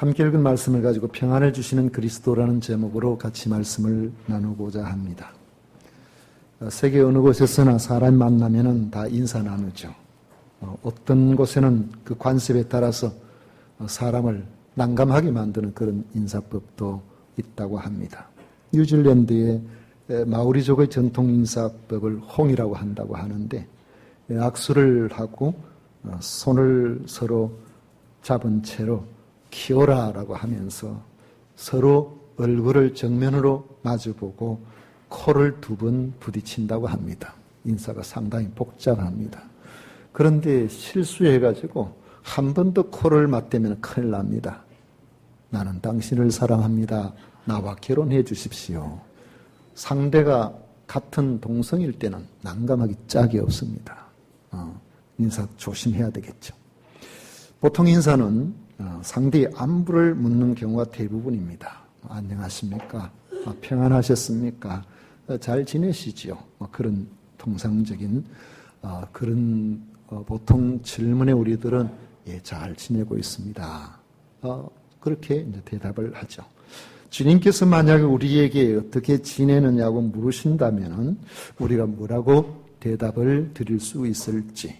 함께 읽은 말씀을 가지고 평안을 주시는 그리스도라는 제목으로 같이 말씀을 나누고자 합니다. 세계 어느 곳에서나 사람 만나면은 다 인사 나누죠. 어떤 곳에는 그 관습에 따라서 사람을 난감하게 만드는 그런 인사법도 있다고 합니다. 뉴질랜드의 마오리족의 전통 인사법을 홍이라고 한다고 하는데, 악수를 하고 손을 서로 잡은 채로 키오라라고 하면서 서로 얼굴을 정면으로 마주보고 코를 두 번 부딪힌다고 합니다. 인사가 상당히 복잡합니다. 그런데 실수해가지고 한 번 더 코를 맞대면 큰일 납니다. 나는 당신을 사랑합니다. 나와 결혼해 주십시오. 상대가 같은 동성일 때는 난감하기 짝이 없습니다. 인사 조심해야 되겠죠. 보통 인사는 상대의 안부를 묻는 경우가 대부분입니다. 안녕하십니까? 평안하셨습니까? 잘 지내시지요? 그런 통상적인 그런 보통 질문에 우리들은 잘 지내고 있습니다. 그렇게 이제 대답을 하죠. 주님께서 만약에 우리에게 어떻게 지내느냐고 물으신다면 우리가 뭐라고 대답을 드릴 수 있을지,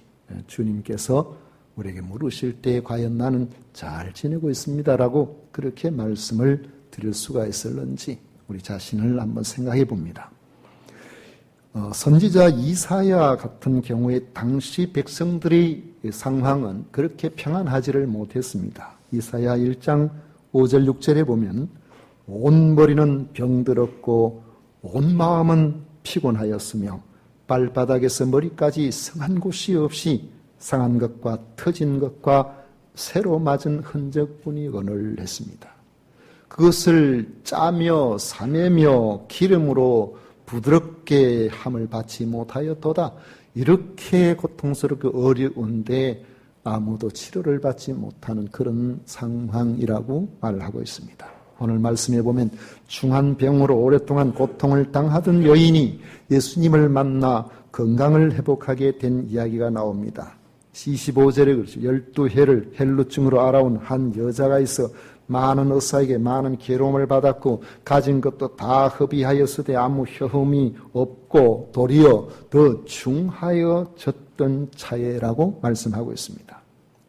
주님께서 우리에게 물으실 때 과연 나는 잘 지내고 있습니다라고 그렇게 말씀을 드릴 수가 있을는지 우리 자신을 한번 생각해 봅니다. 선지자 이사야 같은 경우에 당시 백성들의 상황은 그렇게 평안하지를 못했습니다. 이사야 1장 5절 6절에 보면 온 머리는 병들었고 온 마음은 피곤하였으며 발바닥에서 머리까지 성한 곳이 없이 상한 것과 터진 것과 새로 맞은 흔적뿐이거늘 했습니다. 그것을 짜며 사매며 기름으로 부드럽게 함을 받지 못하였도다. 이렇게 고통스럽고 어려운데 아무도 치료를 받지 못하는 그런 상황이라고 말하고 있습니다. 오늘 말씀에 보면 중한 병으로 오랫동안 고통을 당하던 여인이 예수님을 만나 건강을 회복하게 된 이야기가 나옵니다. 25절에 그렇죠. 12해를 헬루증으로 앓아온 한 여자가 있어 많은 의사에게 많은 괴로움을 받았고 가진 것도 다 허비하였으되 아무 효험이 없고 도리어 더 중하여졌던 차에라고 말씀하고 있습니다.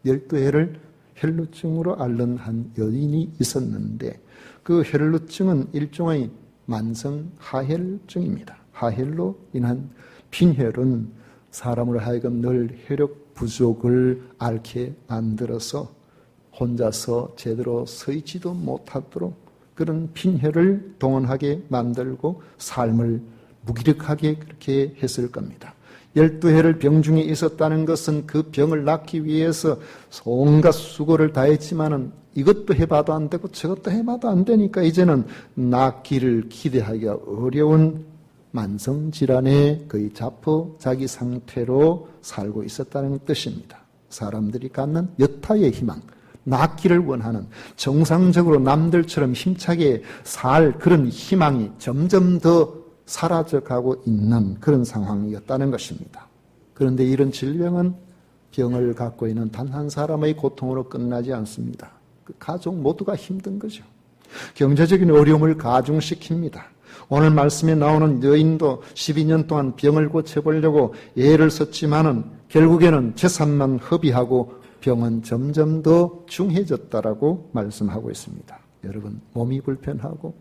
12해를 헬루증으로 앓는 한 여인이 있었는데 그 헬루증은 일종의 만성 하혈증입니다. 하혈로 인한 빈혈은 사람을 하여금 늘 혈육 부족을 앓게 만들어서 혼자서 제대로 서 있지도 못하도록 그런 빈혈을 동원하게 만들고 삶을 무기력하게 그렇게 했을 겁니다. 12해를 병중에 있었다는 것은 그 병을 낫기 위해서 온갖 수고를 다했지만은 이것도 해봐도 안 되고 저것도 해봐도 안 되니까 이제는 낫기를 기대하기가 어려운 만성질환의 거의 자포자기 상태로 살고 있었다는 뜻입니다. 사람들이 갖는 여타의 희망, 낫기를 원하는 정상적으로 남들처럼 힘차게 살 그런 희망이 점점 더 사라져가고 있는 그런 상황이었다는 것입니다. 그런데 이런 질병은 병을 갖고 있는 단 한 사람의 고통으로 끝나지 않습니다. 그 가족 모두가 힘든 거죠. 경제적인 어려움을 가중시킵니다. 오늘 말씀에 나오는 여인도 12년 동안 병을 고쳐보려고 애를 썼지만은 결국에는 재산만 허비하고 병은 점점 더 중해졌다라고 말씀하고 있습니다. 여러분, 몸이 불편하고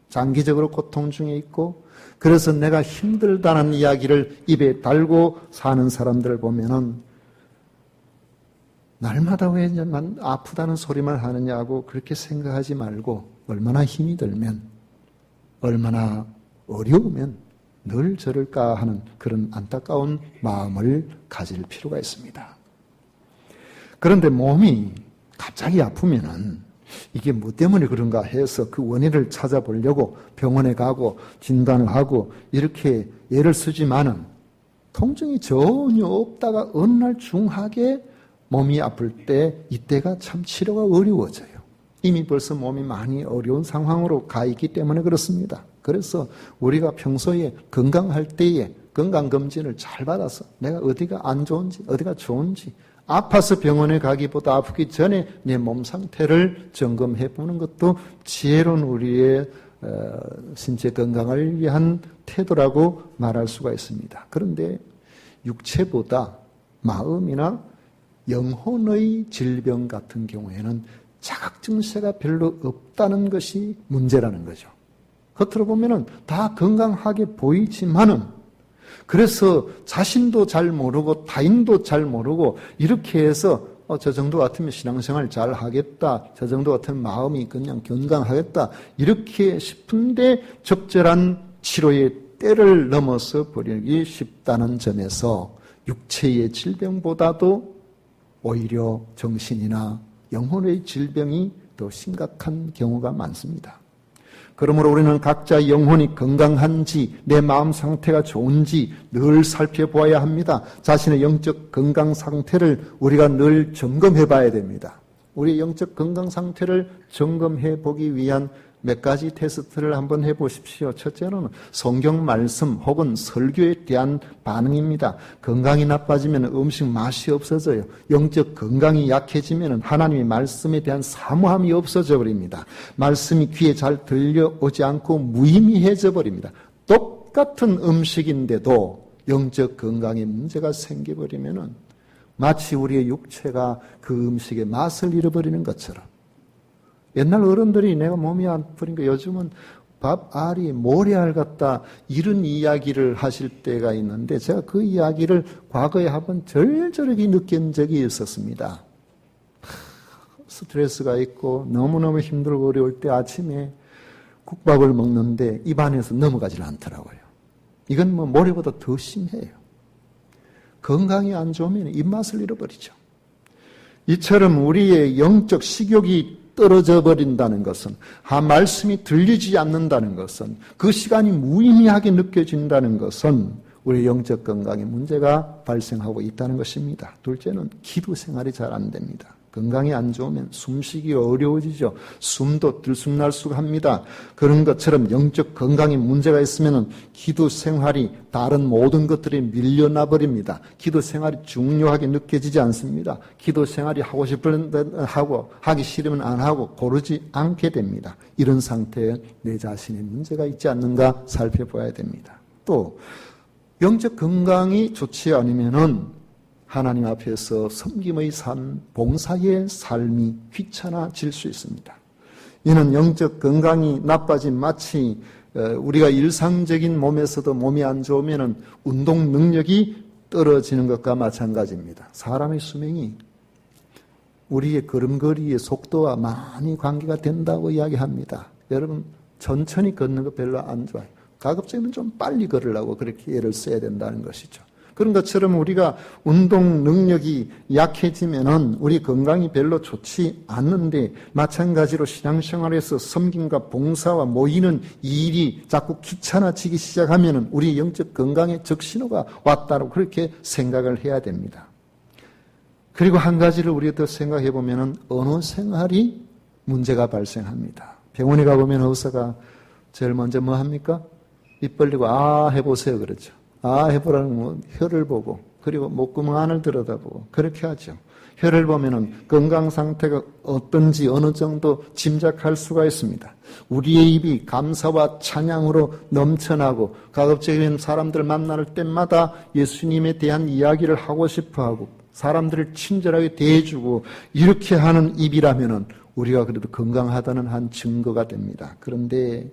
장기적으로 고통 중에 있고 그래서 내가 힘들다는 이야기를 입에 달고 사는 사람들을 보면은 날마다 왜 난 아프다는 소리만 하느냐고 그렇게 생각하지 말고 얼마나 힘이 들면 얼마나 어려우면 늘 저럴까 하는 그런 안타까운 마음을 가질 필요가 있습니다. 그런데 몸이 갑자기 아프면은 이게 뭐 때문에 그런가 해서 그 원인을 찾아보려고 병원에 가고 진단을 하고 이렇게 애를 쓰지만은 통증이 전혀 없다가 어느 날 중하게 몸이 아플 때 이때가 참 치료가 어려워져요. 이미 벌써 몸이 많이 어려운 상황으로 가 있기 때문에 그렇습니다. 그래서 우리가 평소에 건강할 때에 건강검진을 잘 받아서 내가 어디가 안 좋은지 어디가 좋은지 아파서 병원에 가기보다 아프기 전에 내 몸 상태를 점검해 보는 것도 지혜로운 우리의 신체 건강을 위한 태도라고 말할 수가 있습니다. 그런데 육체보다 마음이나 영혼의 질병 같은 경우에는 자각 증세가 별로 없다는 것이 문제라는 거죠. 겉으로 보면은 다 건강하게 보이지만은, 그래서 자신도 잘 모르고 타인도 잘 모르고 이렇게 해서 저 정도 같으면 신앙생활 잘 하겠다, 저 정도 같으면 마음이 그냥 건강하겠다 이렇게 싶은데 적절한 치료의 때를 넘어서 버리기 쉽다는 점에서 육체의 질병보다도 오히려 정신이나 영혼의 질병이 더 심각한 경우가 많습니다. 그러므로 우리는 각자 영혼이 건강한지 내 마음 상태가 좋은지 늘 살펴보아야 합니다. 자신의 영적 건강 상태를 우리가 늘 점검해 봐야 됩니다. 우리의 영적 건강 상태를 점검해 보기 위한 몇 가지 테스트를 한번 해보십시오. 첫째는 성경 말씀 혹은 설교에 대한 반응입니다. 건강이 나빠지면 음식 맛이 없어져요. 영적 건강이 약해지면 하나님의 말씀에 대한 사모함이 없어져 버립니다. 말씀이 귀에 잘 들려오지 않고 무의미해져 버립니다. 똑같은 음식인데도 영적 건강에 문제가 생겨버리면 마치 우리의 육체가 그 음식의 맛을 잃어버리는 것처럼, 옛날 어른들이 내가 몸이 아프니까 요즘은 밥, 알이, 모래알 같다 이런 이야기를 하실 때가 있는데, 제가 그 이야기를 과거에 한번 절절하게 느낀 적이 있었습니다. 스트레스가 있고 너무너무 힘들고 어려울 때 아침에 국밥을 먹는데 입안에서 넘어가질 않더라고요. 이건 뭐 모래보다 더 심해요. 건강이 안 좋으면 입맛을 잃어버리죠. 이처럼 우리의 영적 식욕이 떨어져 버린다는 것은, 말씀이 들리지 않는다는 것은, 그 시간이 무의미하게 느껴진다는 것은 우리 영적 건강에 문제가 발생하고 있다는 것입니다. 둘째는 기도 생활이 잘 안 됩니다. 건강이 안 좋으면 숨쉬기 어려워지죠. 숨도 들쑥날쑥합니다. 그런 것처럼 영적 건강에 문제가 있으면 기도 생활이 다른 모든 것들이 밀려나 버립니다. 기도 생활이 중요하게 느껴지지 않습니다. 기도 생활이 하고 싶을 때 하고, 하기 싫으면 안 하고 고르지 않게 됩니다. 이런 상태에 내 자신의 문제가 있지 않는가 살펴봐야 됩니다. 또 영적 건강이 좋지 않으면은 하나님 앞에서 섬김의 삶, 봉사의 삶이 귀찮아질 수 있습니다. 이는 영적 건강이 나빠진, 마치 우리가 일상적인 몸에서도 몸이 안 좋으면 운동 능력이 떨어지는 것과 마찬가지입니다. 사람의 수명이 우리의 걸음걸이의 속도와 많이 관계가 된다고 이야기합니다. 여러분, 천천히 걷는 거 별로 안 좋아요. 가급적이면 좀 빨리 걸으려고 그렇게 애를 써야 된다는 것이죠. 그런 것처럼 우리가 운동 능력이 약해지면은 우리 건강이 별로 좋지 않는데, 마찬가지로 신앙생활에서 섬김과 봉사와 모이는 일이 자꾸 귀찮아지기 시작하면은 우리 영적 건강에 적신호가 왔다고 그렇게 생각을 해야 됩니다. 그리고 한 가지를 우리가 더 생각해 보면은 언어 생활이 문제가 발생합니다. 병원에 가보면 의사가 제일 먼저 뭐 합니까? 입 벌리고 해보세요 그러죠. 해보라는 건 혀를 보고, 그리고 목구멍 안을 들여다보고 그렇게 하죠. 혀를 보면은 건강 상태가 어떤지 어느 정도 짐작할 수가 있습니다. 우리의 입이 감사와 찬양으로 넘쳐나고 가급적이면 사람들 만날 때마다 예수님에 대한 이야기를 하고 싶어하고 사람들을 친절하게 대해주고 이렇게 하는 입이라면은 우리가 그래도 건강하다는 한 증거가 됩니다. 그런데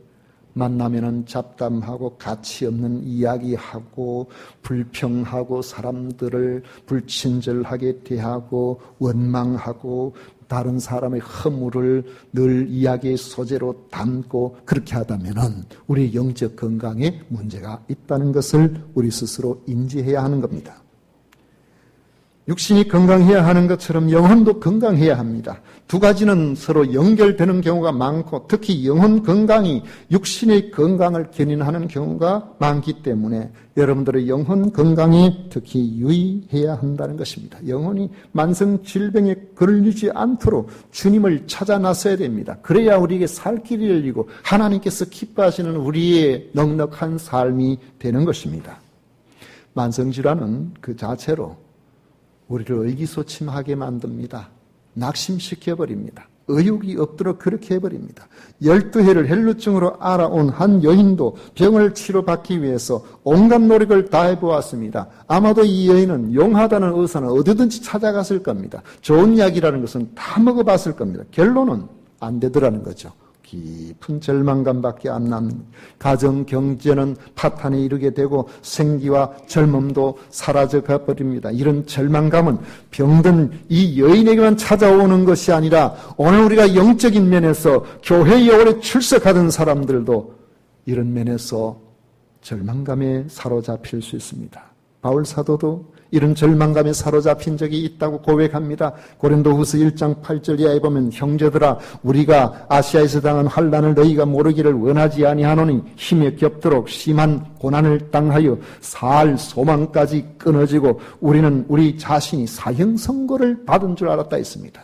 만나면은 잡담하고 가치 없는 이야기하고 불평하고 사람들을 불친절하게 대하고 원망하고 다른 사람의 허물을 늘 이야기의 소재로 담고 그렇게 하다면은 우리 영적 건강에 문제가 있다는 것을 우리 스스로 인지해야 하는 겁니다. 육신이 건강해야 하는 것처럼 영혼도 건강해야 합니다. 두 가지는 서로 연결되는 경우가 많고, 특히 영혼 건강이 육신의 건강을 견인하는 경우가 많기 때문에 여러분들의 영혼 건강에 특히 유의해야 한다는 것입니다. 영혼이 만성 질병에 걸리지 않도록 주님을 찾아 나서야 됩니다. 그래야 우리에게 살 길이 열리고 하나님께서 기뻐하시는 우리의 넉넉한 삶이 되는 것입니다. 만성질환은 그 자체로 우리를 의기소침하게 만듭니다. 낙심시켜버립니다. 의욕이 없도록 그렇게 해버립니다. 12해를 헬루증으로 알아온 한 여인도 병을 치료받기 위해서 온갖 노력을 다해보았습니다. 아마도 이 여인은 용하다는 의사는 어디든지 찾아갔을 겁니다. 좋은 약이라는 것은 다 먹어봤을 겁니다. 결론은 안 되더라는 거죠. 깊은 절망감밖에 안 남는, 가정 경제는 파탄에 이르게 되고 생기와 젊음도 사라져가 버립니다. 이런 절망감은 병든 이 여인에게만 찾아오는 것이 아니라 오늘 우리가 영적인 면에서 교회에 오래 출석하던 사람들도 이런 면에서 절망감에 사로잡힐 수 있습니다. 바울 사도도 이런 절망감에 사로잡힌 적이 있다고 고백합니다. 고린도후서 1장 8절 이하에 보면 형제들아 우리가 아시아에서 당한 환난을 너희가 모르기를 원하지 아니하노니 힘에 겹도록 심한 고난을 당하여 살 소망까지 끊어지고 우리는 우리 자신이 사형 선고를 받은 줄 알았다 했습니다.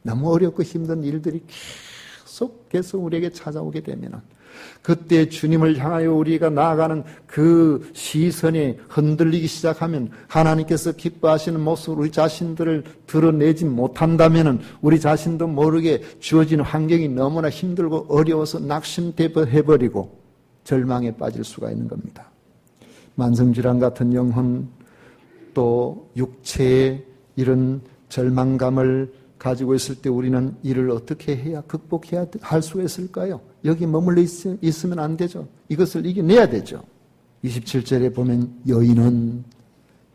너무 어렵고 힘든 일들이 계속 우리에게 찾아오게 되면 그때 주님을 향하여 우리가 나아가는 그 시선이 흔들리기 시작하면 하나님께서 기뻐하시는 모습으로 우리 자신들을 드러내지 못한다면 우리 자신도 모르게 주어지는 환경이 너무나 힘들고 어려워서 낙심해버리고 절망에 빠질 수가 있는 겁니다. 만성질환 같은 영혼 또 육체의 이런 절망감을 가지고 있을 때 우리는 이를 어떻게 해야 극복해야 할 수가 있을까요? 여기 머물러 있으면 안 되죠. 이것을 이겨내야 되죠. 27절에 보면 여인은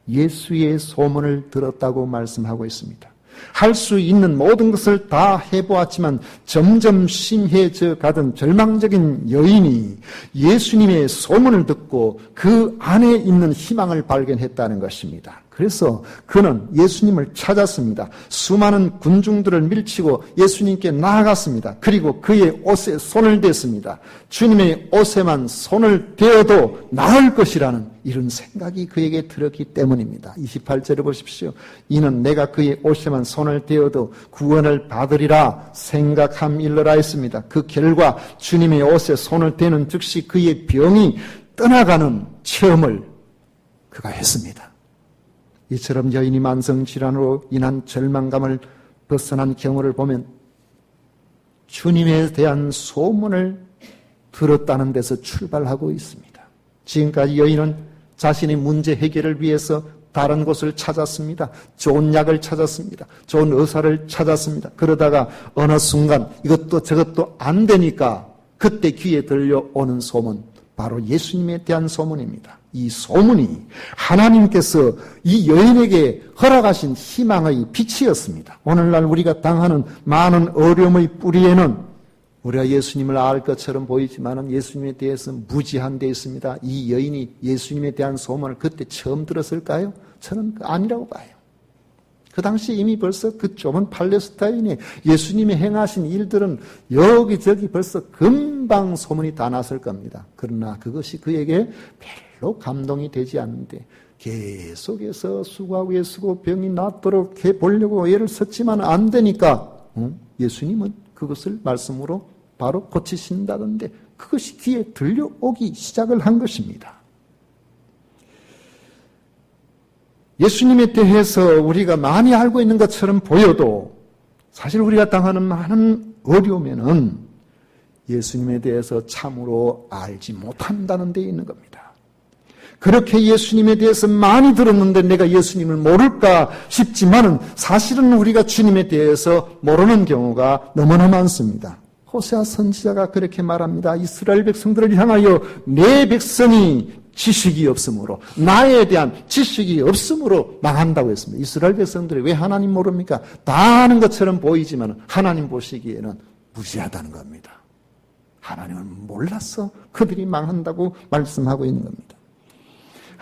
예수의 소문을 들었다고 말씀하고 있습니다. 할 수 있는 모든 것을 다 해보았지만 점점 심해져 가던 절망적인 여인이 예수님의 소문을 듣고 그 안에 있는 희망을 발견했다는 것입니다. 그래서 그는 예수님을 찾았습니다. 수많은 군중들을 밀치고 예수님께 나아갔습니다. 그리고 그의 옷에 손을 댔습니다. 주님의 옷에만 손을 대어도 나을 것이라는 이런 생각이 그에게 들었기 때문입니다. 28절을 보십시오. 이는 내가 그의 옷에만 손을 대어도 구원을 받으리라 생각함일러라 했습니다. 그 결과 주님의 옷에 손을 대는 즉시 그의 병이 떠나가는 체험을 그가 했습니다. 이처럼 여인이 만성질환으로 인한 절망감을 벗어난 경우를 보면 주님에 대한 소문을 들었다는 데서 출발하고 있습니다. 지금까지 여인은 자신의 문제 해결을 위해서 다른 곳을 찾았습니다. 좋은 약을 찾았습니다. 좋은 의사를 찾았습니다. 그러다가 어느 순간 이것도 저것도 안 되니까 그때 귀에 들려오는 소문, 바로 예수님에 대한 소문입니다. 이 소문이 하나님께서 이 여인에게 허락하신 희망의 빛이었습니다. 오늘날 우리가 당하는 많은 어려움의 뿌리에는 우리가 예수님을 알 것처럼 보이지만 예수님에 대해서 무지한 데 있습니다. 이 여인이 예수님에 대한 소문을 그때 처음 들었을까요? 저는 아니라고 봐요. 그 당시 이미 벌써 그 좁은 팔레스타인에 예수님이 행하신 일들은 여기저기 벌써 금방 소문이 다 났을 겁니다. 그러나 그것이 그에게 별로 감동이 되지 않는데 계속해서 수고하고 애쓰고 병이 낫도록 해보려고 애를 썼지만 안 되니까 예수님은 그것을 말씀으로 바로 고치신다던데 그것이 귀에 들려오기 시작을 한 것입니다. 예수님에 대해서 우리가 많이 알고 있는 것처럼 보여도 사실 우리가 당하는 많은 어려움에는 예수님에 대해서 참으로 알지 못한다는 데 있는 겁니다. 그렇게 예수님에 대해서 많이 들었는데 내가 예수님을 모를까 싶지만은 사실은 우리가 주님에 대해서 모르는 경우가 너무나 많습니다. 호세아 선지자가 그렇게 말합니다. 이스라엘 백성들을 향하여 내 백성이 지식이 없으므로 나에 대한 지식이 없으므로 망한다고 했습니다. 이스라엘 백성들이 왜 하나님 모릅니까? 다 아는 것처럼 보이지만 하나님 보시기에는 무지하다는 겁니다. 하나님을 몰라서 그들이 망한다고 말씀하고 있는 겁니다.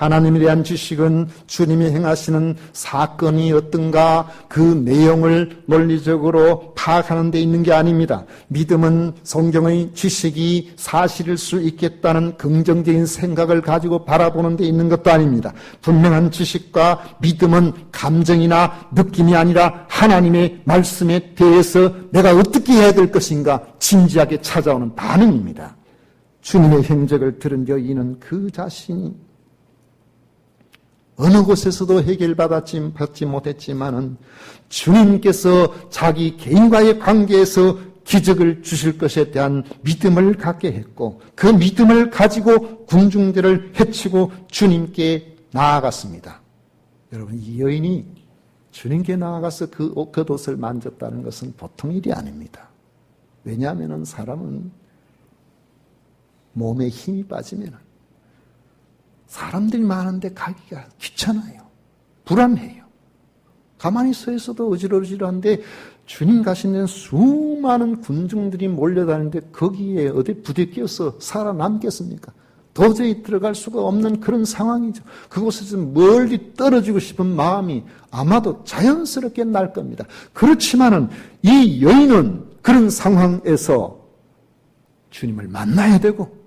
하나님에 대한 지식은 주님이 행하시는 사건이 어떤가 그 내용을 논리적으로 파악하는 데 있는 게 아닙니다. 믿음은 성경의 지식이 사실일 수 있겠다는 긍정적인 생각을 가지고 바라보는 데 있는 것도 아닙니다. 분명한 지식과 믿음은 감정이나 느낌이 아니라 하나님의 말씀에 대해서 내가 어떻게 해야 될 것인가 진지하게 찾아오는 반응입니다. 주님의 행적을 들은 여인은 그 자신이 어느 곳에서도 받지 못했지만은 주님께서 자기 개인과의 관계에서 기적을 주실 것에 대한 믿음을 갖게 했고 그 믿음을 가지고 군중들을 해치고 주님께 나아갔습니다. 여러분, 이 여인이 주님께 나아가서 그 겉옷을 만졌다는 것은 보통 일이 아닙니다. 왜냐하면 사람은 몸에 힘이 빠지면 사람들이 많은데 가기가 귀찮아요. 불안해요. 가만히 서 있어도 어지러지러한데 주님 가신 데는 수많은 군중들이 몰려다니는데 거기에 어디 부대껴서 살아남겠습니까? 도저히 들어갈 수가 없는 그런 상황이죠. 그곳에서 멀리 떨어지고 싶은 마음이 아마도 자연스럽게 날 겁니다. 그렇지만은 이 여인은 그런 상황에서 주님을 만나야 되고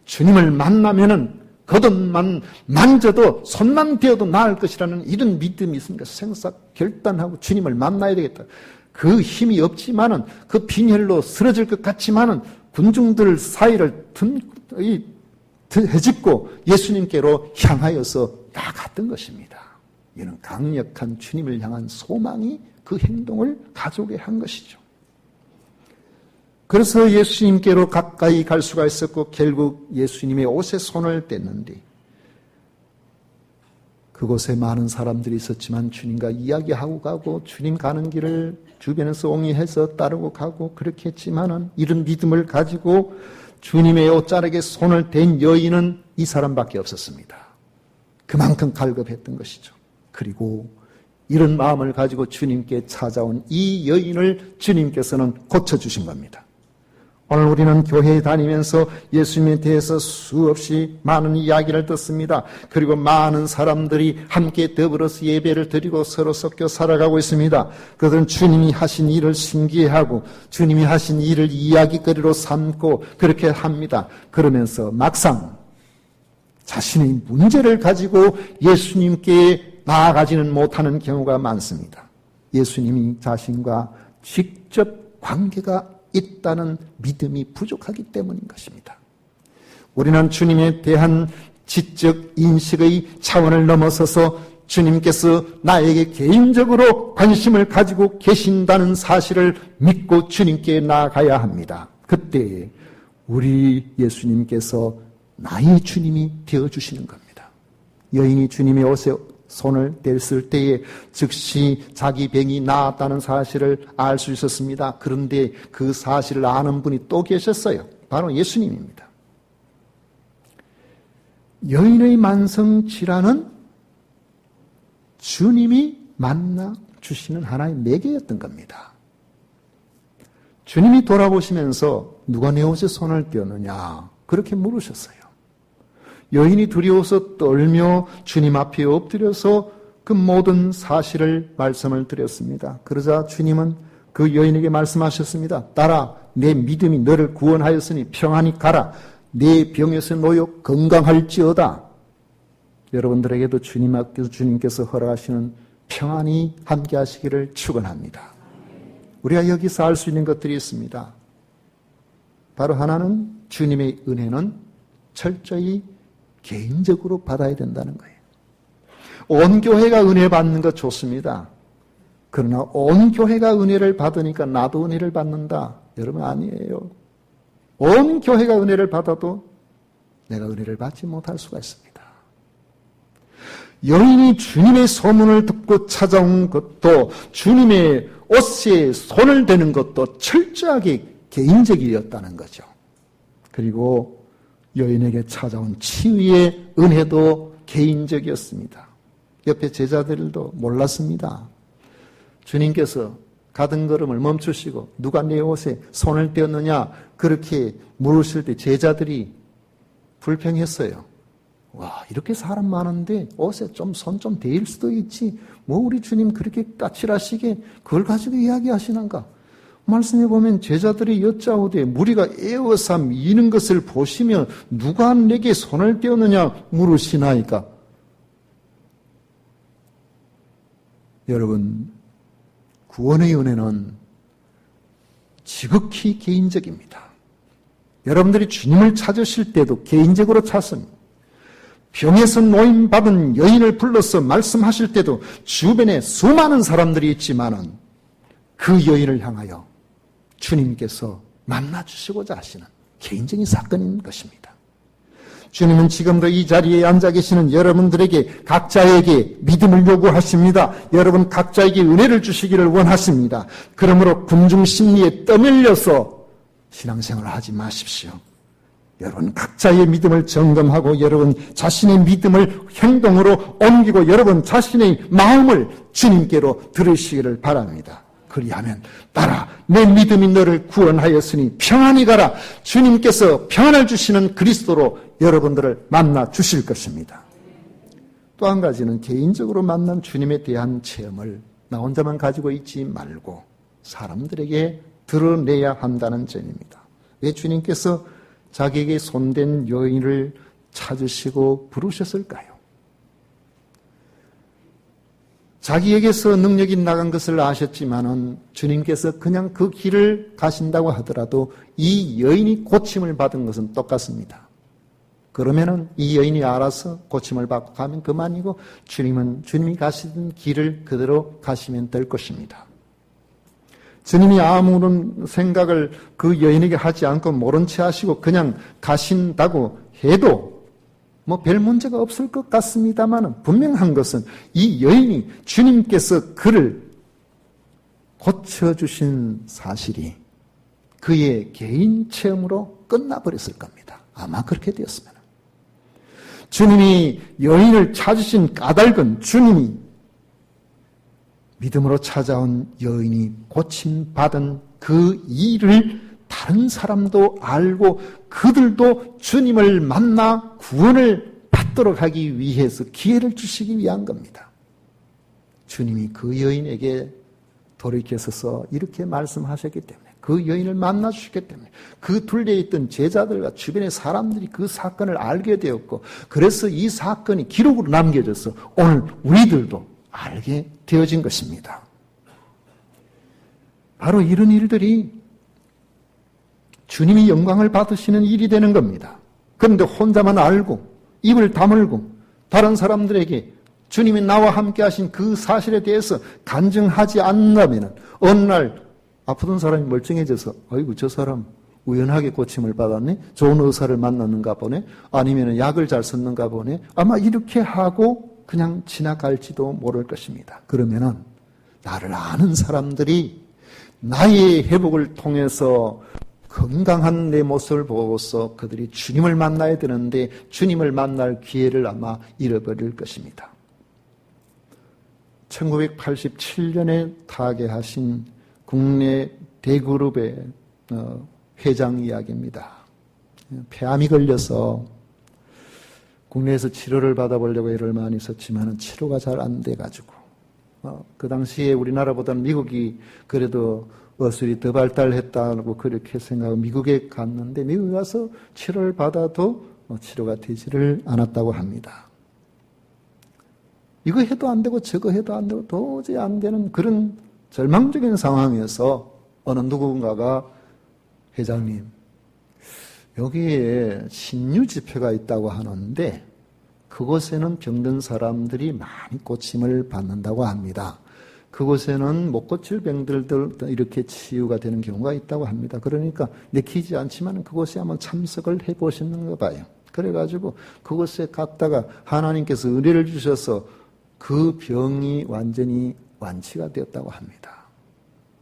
주님을 만나면은 겉옷만 만져도 손만 대어도 나을 것이라는 이런 믿음이 있으니까 생사 결단하고 주님을 만나야 되겠다. 그 힘이 없지만은 그 빈혈로 쓰러질 것 같지만은 군중들 사이를 헤집고 예수님께로 향하여서 나갔던 것입니다. 이는 강력한 주님을 향한 소망이 그 행동을 가져오게 한 것이죠. 그래서 예수님께로 가까이 갈 수가 있었고 결국 예수님의 옷에 손을 댔는데 그곳에 많은 사람들이 있었지만 주님과 이야기하고 가고 주님 가는 길을 주변에서 옹이해서 따르고 가고 그렇게 했지만은 이런 믿음을 가지고 주님의 옷자락에 손을 댄 여인은 이 사람밖에 없었습니다. 그만큼 갈급했던 것이죠. 그리고 이런 마음을 가지고 주님께 찾아온 이 여인을 주님께서는 고쳐주신 겁니다. 오늘 우리는 교회에 다니면서 예수님에 대해서 수없이 많은 이야기를 듣습니다. 그리고 많은 사람들이 함께 더불어서 예배를 드리고 서로 섞여 살아가고 있습니다. 그들은 주님이 하신 일을 신기해하고 주님이 하신 일을 이야기거리로 삼고 그렇게 합니다. 그러면서 막상 자신의 문제를 가지고 예수님께 나아가지는 못하는 경우가 많습니다. 예수님이 자신과 직접 관계가 있다는 믿음이 부족하기 때문인 것입니다. 우리는 주님에 대한 지적 인식의 차원을 넘어서서 주님께서 나에게 개인적으로 관심을 가지고 계신다는 사실을 믿고 주님께 나아가야 합니다. 그때 우리 예수님께서 나의 주님이 되어주시는 겁니다. 여인이 주님의 옷에 손을 댔을 때에 즉시 자기 병이 나았다는 사실을 알 수 있었습니다. 그런데 그 사실을 아는 분이 또 계셨어요. 바로 예수님입니다. 여인의 만성 질환은 주님이 만나 주시는 하나의 매개였던 겁니다. 주님이 돌아보시면서 누가 내 옷에 손을 떼었느냐 그렇게 물으셨어요. 여인이 두려워서 떨며 주님 앞에 엎드려서 그 모든 사실을 말씀을 드렸습니다. 그러자 주님은 그 여인에게 말씀하셨습니다. 딸아, 내 믿음이 너를 구원하였으니 평안히 가라. 내 병에서 놓여 건강할지어다. 여러분들에게도 주님께서 허락하시는 평안이 함께 하시기를 축원합니다. 우리가 여기서 알 수 있는 것들이 있습니다. 바로 하나는 주님의 은혜는 철저히 개인적으로 받아야 된다는 거예요. 온 교회가 은혜 받는 것 좋습니다. 그러나 온 교회가 은혜를 받으니까 나도 은혜를 받는다. 여러분 아니에요. 온 교회가 은혜를 받아도 내가 은혜를 받지 못할 수가 있습니다. 여인이 주님의 소문을 듣고 찾아온 것도 주님의 옷에 손을 대는 것도 철저하게 개인적이었다는 거죠. 그리고 여인에게 찾아온 치유의 은혜도 개인적이었습니다. 옆에 제자들도 몰랐습니다. 주님께서 가던 걸음을 멈추시고 누가 내 옷에 손을 떼었느냐 그렇게 물으실 때 제자들이 불평했어요. 와, 이렇게 사람 많은데 옷에 손 좀 대일 수도 있지. 뭐 우리 주님 그렇게 까칠하시게 그걸 가지고 이야기하시는가? 말씀해 보면 제자들이 여짜오되 무리가 에워싸 미는 것을 보시며 누가 내게 손을 떼었느냐 물으시나이까. 여러분, 구원의 은혜는 지극히 개인적입니다. 여러분들이 주님을 찾으실 때도 개인적으로 찾습니다. 병에서 노임받은 여인을 불러서 말씀하실 때도 주변에 수많은 사람들이 있지만은 그 여인을 향하여 주님께서 만나주시고자 하시는 개인적인 사건인 것입니다. 주님은 지금도 이 자리에 앉아 계시는 여러분들에게 각자에게 믿음을 요구하십니다. 여러분 각자에게 은혜를 주시기를 원하십니다. 그러므로 군중 심리에 떠밀려서 신앙생활을 하지 마십시오. 여러분 각자의 믿음을 점검하고 여러분 자신의 믿음을 행동으로 옮기고 여러분 자신의 마음을 주님께로 들으시기를 바랍니다. 그리하면 따라 내 믿음이 너를 구원하였으니 평안히 가라. 주님께서 평안을 주시는 그리스도로 여러분들을 만나 주실 것입니다. 또 한 가지는 개인적으로 만난 주님에 대한 체험을 나 혼자만 가지고 있지 말고 사람들에게 드러내야 한다는 점입니다. 왜 주님께서 자기에게 손댄 여인을 찾으시고 부르셨을까요? 자기에게서 능력이 나간 것을 아셨지만은 주님께서 그냥 그 길을 가신다고 하더라도 이 여인이 고침을 받은 것은 똑같습니다. 그러면은 이 여인이 알아서 고침을 받고 가면 그만이고 주님이 가시던 길을 그대로 가시면 될 것입니다. 주님이 아무런 생각을 그 여인에게 하지 않고 모른 채 하시고 그냥 가신다고 해도 뭐 별 문제가 없을 것 같습니다만 분명한 것은 이 여인이 주님께서 그를 고쳐주신 사실이 그의 개인 체험으로 끝나버렸을 겁니다. 아마 그렇게 되었으면. 주님이 여인을 찾으신 까닭은 주님이 믿음으로 찾아온 여인이 고침받은 그 일을 다른 사람도 알고 그들도 주님을 만나 구원을 받도록 하기 위해서 기회를 주시기 위한 겁니다. 주님이 그 여인에게 돌이켜서서 이렇게 말씀하셨기 때문에 그 여인을 만나 주셨기 때문에 그 둘레에 있던 제자들과 주변의 사람들이 그 사건을 알게 되었고 그래서 이 사건이 기록으로 남겨져서 오늘 우리들도 알게 되어진 것입니다. 바로 이런 일들이 주님이 영광을 받으시는 일이 되는 겁니다. 그런데 혼자만 알고 입을 다물고 다른 사람들에게 주님이 나와 함께 하신 그 사실에 대해서 간증하지 않는다면 어느 날 아프던 사람이 멀쩡해져서 아이고 저 사람 우연하게 고침을 받았네? 좋은 의사를 만났는가 보네? 아니면 약을 잘 썼는가 보네? 아마 이렇게 하고 그냥 지나갈지도 모를 것입니다. 그러면은 나를 아는 사람들이 나의 회복을 통해서 건강한 내 모습을 보고서 그들이 주님을 만나야 되는데 주님을 만날 기회를 아마 잃어버릴 것입니다. 1987년에 타계하신 국내 대그룹의 회장 이야기입니다. 폐암이 걸려서 국내에서 치료를 받아보려고 애를 많이 썼지만 치료가 잘 안 돼가지고 그 당시에 우리나라보다는 미국이 그래도 의술이 더 발달했다고 그렇게 생각하고 미국에 갔는데 미국에 가서 치료를 받아도 치료가 되지를 않았다고 합니다. 이거 해도 안 되고 저거 해도 안 되고 도저히 안 되는 그런 절망적인 상황에서 어느 누군가가 회장님 여기에 신유 집회가 있다고 하는데 그곳에는 병든 사람들이 많이 고침을 받는다고 합니다. 그곳에는 못 고칠 병들도 이렇게 치유가 되는 경우가 있다고 합니다. 그러니까 내키지 않지만 그곳에 한번 참석을 해보시는가 봐요. 그래가지고 그곳에 갔다가 하나님께서 은혜를 주셔서 그 병이 완전히 완치가 되었다고 합니다.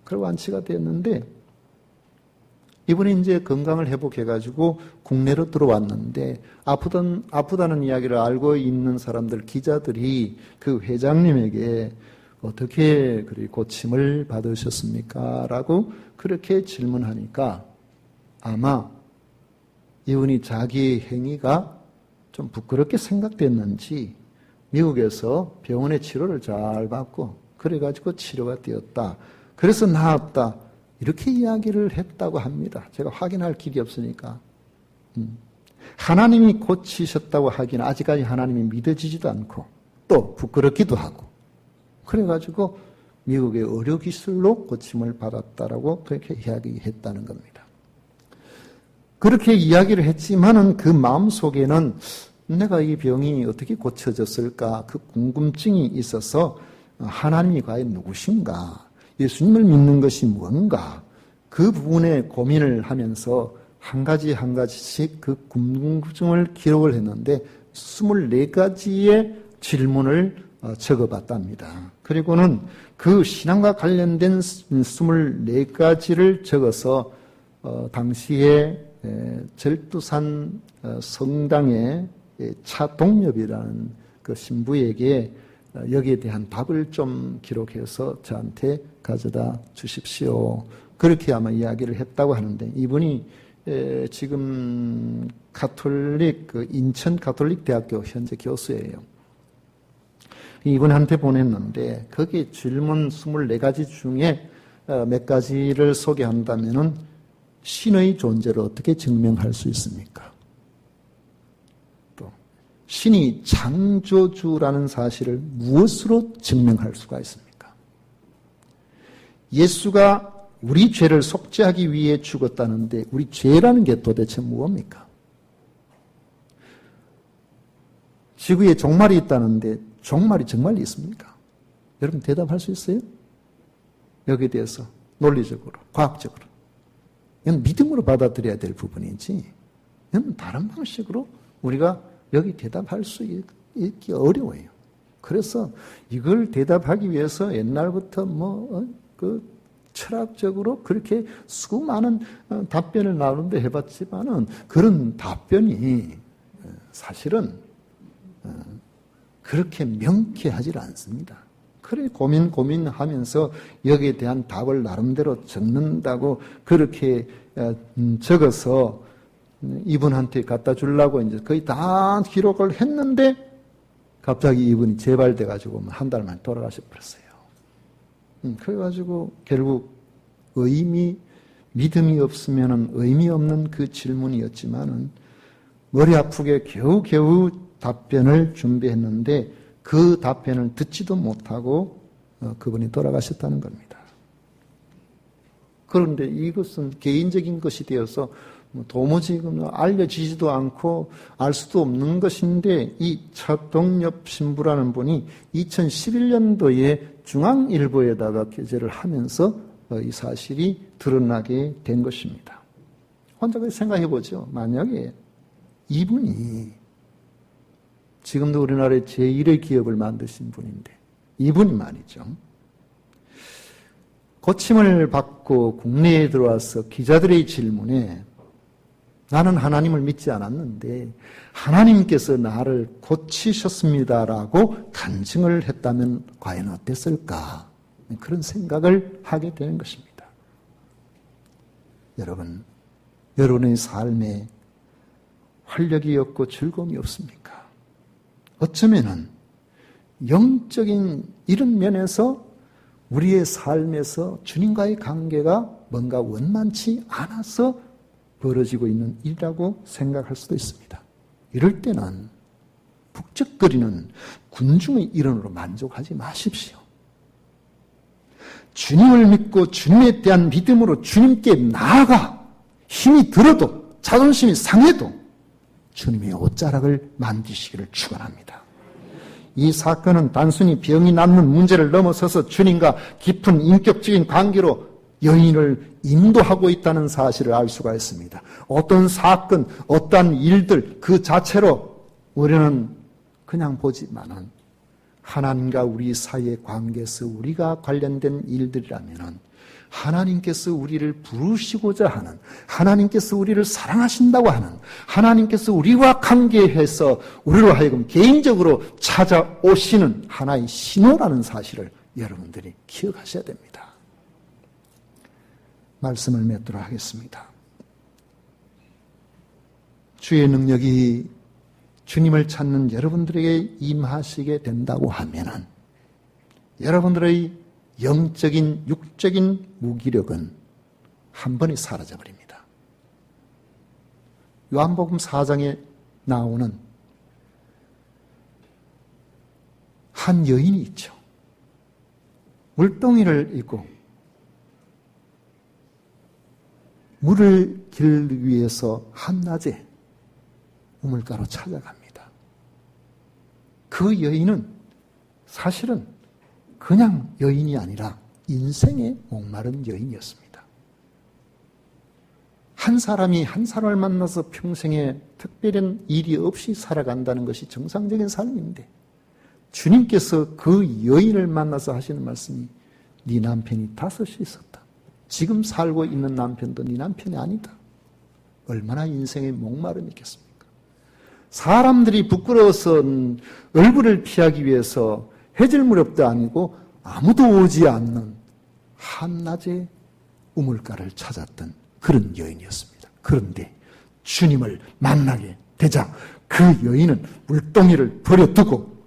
그리고 완치가 됐는데 이분이 이제 건강을 회복해가지고 국내로 들어왔는데 아프다는 이야기를 알고 있는 사람들, 기자들이 그 회장님에게 어떻게 고침을 받으셨습니까? 라고 그렇게 질문하니까 아마 이분이 자기의 행위가 좀 부끄럽게 생각됐는지 미국에서 병원의 치료를 잘 받고 그래가지고 치료가 되었다. 그래서 나았다. 이렇게 이야기를 했다고 합니다. 제가 확인할 길이 없으니까. 하나님이 고치셨다고 하기는 아직까지 하나님이 믿어지지도 않고 또 부끄럽기도 하고 그래가지고 미국의 의료기술로 고침을 받았다라고 그렇게 이야기했다는 겁니다. 그렇게 이야기를 했지만은 그 마음속에는 내가 이 병이 어떻게 고쳐졌을까? 그 궁금증이 있어서 하나님이 과연 누구신가? 예수님을 믿는 것이 뭔가? 그 부분에 고민을 하면서 한 가지 한 가지씩 그 궁금증을 기록을 했는데 24가지의 질문을 적어봤답니다. 그리고는 그 신앙과 관련된 24가지를 적어서 당시에 절두산 성당의 차동엽이라는 그 신부에게 여기에 대한 답을 좀 기록해서 저한테 가져다 주십시오. 그렇게 아마 이야기를 했다고 하는데 이분이 지금 가톨릭 인천 가톨릭 대학교 현재 교수예요. 이분한테 보냈는데 거기에 질문 24가지 중에 몇 가지를 소개한다면은 신의 존재를 어떻게 증명할 수 있습니까? 또 신이 창조주라는 사실을 무엇으로 증명할 수가 있습니까? 예수가 우리 죄를 속죄하기 위해 죽었다는데 우리 죄라는 게 도대체 무엇입니까? 지구에 종말이 있다는데 종말이 정말 있습니까? 여러분 대답할 수 있어요? 여기에 대해서 논리적으로, 과학적으로. 이건 믿음으로 받아들여야 될 부분이지 이건 다른 방식으로 우리가 여기 대답할 수 있기 어려워요. 그래서 이걸 대답하기 위해서 옛날부터 철학적으로 그렇게 수많은 답변을 나누는데 해봤지만은 그런 답변이 사실은 그렇게 명쾌하지 않습니다. 그래 고민하면서 여기에 대한 답을 나름대로 적는다고 그렇게 적어서 이분한테 갖다 주려고 이제 거의 다 기록을 했는데 갑자기 이분이 재발돼가지고 한 달 만에 돌아가셔 버렸어요. 그래가지고 결국 믿음이 없으면은 의미 없는 그 질문이었지만은 머리 아프게 겨우겨우 답변을 준비했는데 그 답변을 듣지도 못하고 그분이 돌아가셨다는 겁니다. 그런데 이것은 개인적인 것이 되어서 도무지 알려지지도 않고 알 수도 없는 것인데 이 차동엽 신부라는 분이 2011년도에 중앙일보에다가 게재를 하면서 이 사실이 드러나게 된 것입니다. 혼자 생각해 보죠. 만약에 이분이 지금도 우리나라의 제1의 기업을 만드신 분인데 이분이 말이죠. 고침을 받고 국내에 들어와서 기자들의 질문에 나는 하나님을 믿지 않았는데 하나님께서 나를 고치셨습니다라고 간증을 했다면 과연 어땠을까? 그런 생각을 하게 되는 것입니다. 여러분, 여러분의 삶에 활력이 없고 즐거움이 없습니까? 어쩌면은 영적인 이런 면에서 우리의 삶에서 주님과의 관계가 뭔가 원만치 않아서 벌어지고 있는 일이라고 생각할 수도 있습니다. 이럴 때는 북적거리는 군중의 일원으로 만족하지 마십시오. 주님을 믿고 주님에 대한 믿음으로 주님께 나아가 힘이 들어도 자존심이 상해도 주님의 옷자락을 만드시기를 축원합니다. 이 사건은 단순히 병이 낫는 문제를 넘어서서 주님과 깊은 인격적인 관계로 여인을 인도하고 있다는 사실을 알 수가 있습니다. 어떤 사건, 어떠한 일들 그 자체로 우리는 그냥 보지만은 하나님과 우리 사이의 관계에서 우리가 관련된 일들이라면은 하나님께서 우리를 부르시고자 하는, 하나님께서 우리를 사랑하신다고 하는, 하나님께서 우리와 관계해서 우리로 하여금 개인적으로 찾아오시는 하나의 신호라는 사실을 여러분들이 기억하셔야 됩니다. 말씀을 맺도록 하겠습니다. 주의 능력이 주님을 찾는 여러분들에게 임하시게 된다고 하면은 여러분들의 영적인, 육적인 무기력은 한 번에 사라져버립니다. 요한복음 4장에 나오는 한 여인이 있죠. 물동이를 입고 물을 길기 위해서 한낮에 우물가로 찾아갑니다. 그 여인은 사실은 그냥 여인이 아니라 인생에 목마른 여인이었습니다. 한 사람이 한 사람을 만나서 평생에 특별한 일이 없이 살아간다는 것이 정상적인 삶인데 주님께서 그 여인을 만나서 하시는 말씀이 네 남편이 5이 있었다. 지금 살고 있는 남편도 네 남편이 아니다. 얼마나 인생에 목마름이 있겠습니까? 사람들이 부끄러워서 얼굴을 피하기 위해서 해질 무렵도 아니고 아무도 오지 않는 한낮의 우물가를 찾았던 그런 여인이었습니다. 그런데 주님을 만나게 되자 그 여인은 물동이를 버려두고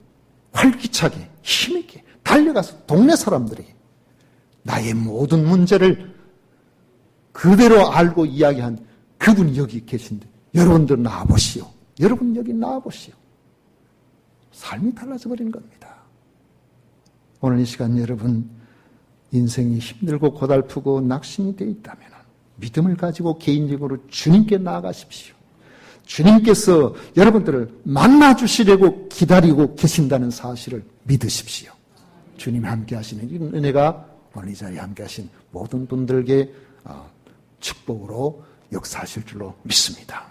활기차게 힘있게 달려가서 동네 사람들에게 나의 모든 문제를 그대로 알고 이야기한 그분이 여기 계신데 여러분들 나와보시오. 여러분 여기 나와보시오. 삶이 달라져 버린 겁니다. 오늘 이 시간 여러분 인생이 힘들고 고달프고 낙심이 되어 있다면 믿음을 가지고 개인적으로 주님께 나아가십시오. 주님께서 여러분들을 만나주시려고 기다리고 계신다는 사실을 믿으십시오. 주님이 함께 하시는 이 은혜가 오늘 이 자리에 함께 하신 모든 분들에게 축복으로 역사하실 줄로 믿습니다.